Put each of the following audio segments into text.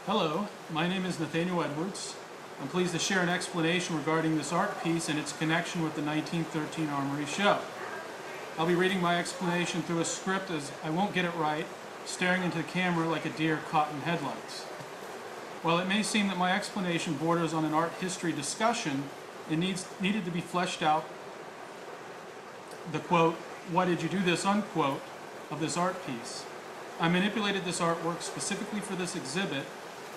Hello, my name is Nathaniel Edwards. I'm pleased to share an explanation regarding this art piece and its connection with the 1913 Armory Show. I'll be reading my explanation through a script as I won't get it right, staring into the camera like a deer caught in headlights. While it may seem that my explanation borders on an art history discussion, it needed to be fleshed out. The quote, "Why did you do this?" unquote, of this art piece. I manipulated this artwork specifically for this exhibit,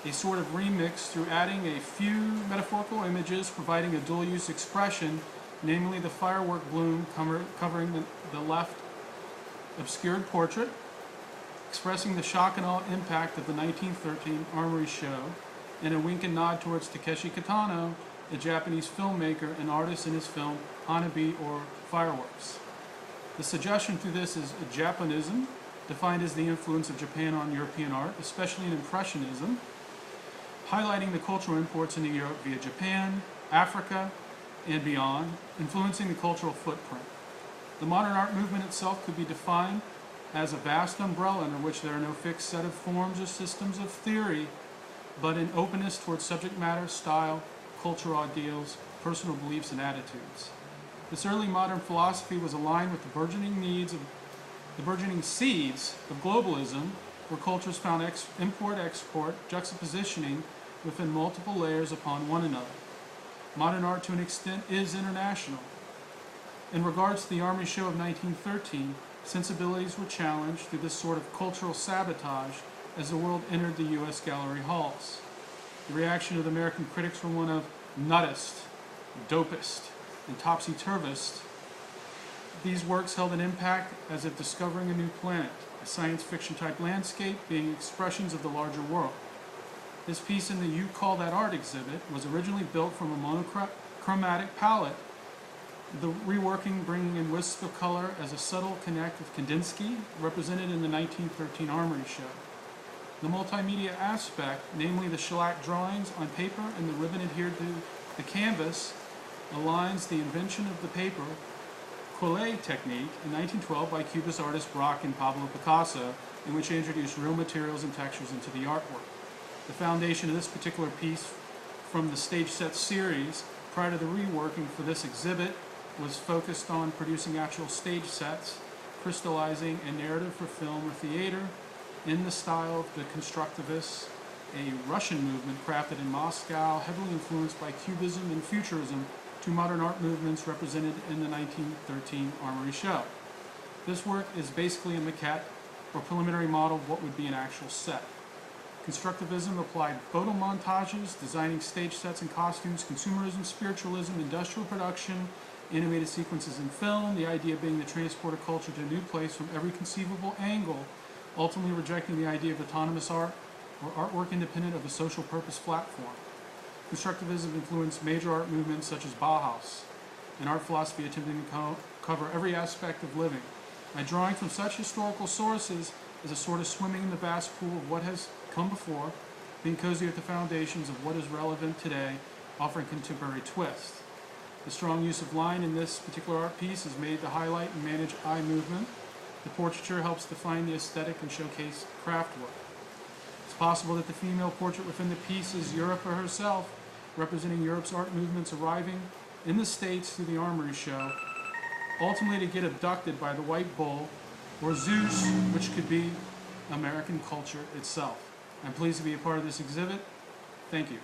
a sort of remix through adding a few metaphorical images providing a dual-use expression, namely the firework bloom covering the left obscured portrait, expressing the shock and awe impact of the 1913 Armory Show, and a wink and nod towards Takeshi Kitano, a Japanese filmmaker and artist in his film Hanabi, or Fireworks. The suggestion through this is Japanism, defined as the influence of Japan on European art, especially in Impressionism, highlighting the cultural imports into Europe via Japan, Africa, and beyond, influencing the cultural footprint. The modern art movement itself could be defined as a vast umbrella under which there are no fixed set of forms or systems of theory, but an openness towards subject matter, style, cultural ideals, personal beliefs, and attitudes. This early modern philosophy was aligned with the burgeoning seeds of globalism, where cultures found import-export juxtapositioning within multiple layers upon one another. Modern art, to an extent, is international. In regards to the Armory Show of 1913, sensibilities were challenged through this sort of cultural sabotage as the world entered the U.S. gallery halls. The reaction of the American critics were one of nuttist, dopist, and topsy-turvist. These works held an impact as if discovering a new planet, a science fiction type landscape being expressions of the larger world. This piece in the You Call That Art exhibit was originally built from a monochromatic palette, the reworking bringing in wisps of color as a subtle connect with Kandinsky, represented in the 1913 Armory Show. The multimedia aspect, namely the shellac drawings on paper and the ribbon adhered to the canvas, aligns the invention of the paper colle technique in 1912 by Cubist artists Braque and Pablo Picasso, in which they introduced real materials and textures into the artwork. The foundation of this particular piece from the stage set series prior to the reworking for this exhibit was focused on producing actual stage sets, crystallizing a narrative for film or theater in the style of the Constructivists, a Russian movement crafted in Moscow, heavily influenced by Cubism and Futurism, two modern art movements represented in the 1913 Armory Show. This work is basically a maquette or preliminary model of what would be an actual set. Constructivism applied photo montages, designing stage sets and costumes, consumerism, spiritualism, industrial production, animated sequences in film, the idea being to transport a culture to a new place from every conceivable angle, ultimately rejecting the idea of autonomous art or artwork independent of a social purpose platform. Constructivism influenced major art movements such as Bauhaus, an art philosophy attempting to cover every aspect of living. My drawing from such historical sources is a sort of swimming in the vast pool of what has come before, being cozy with the foundations of what is relevant today, offering contemporary twist. The strong use of line in this particular art piece is made to highlight and manage eye movement. The portraiture helps define the aesthetic and showcase craft work. It's possible that the female portrait within the piece is Europe herself, representing Europe's art movements arriving in the States through the Armory Show, ultimately to get abducted by the white bull, or Zeus, which could be American culture itself. I'm pleased to be a part of this exhibit. Thank you.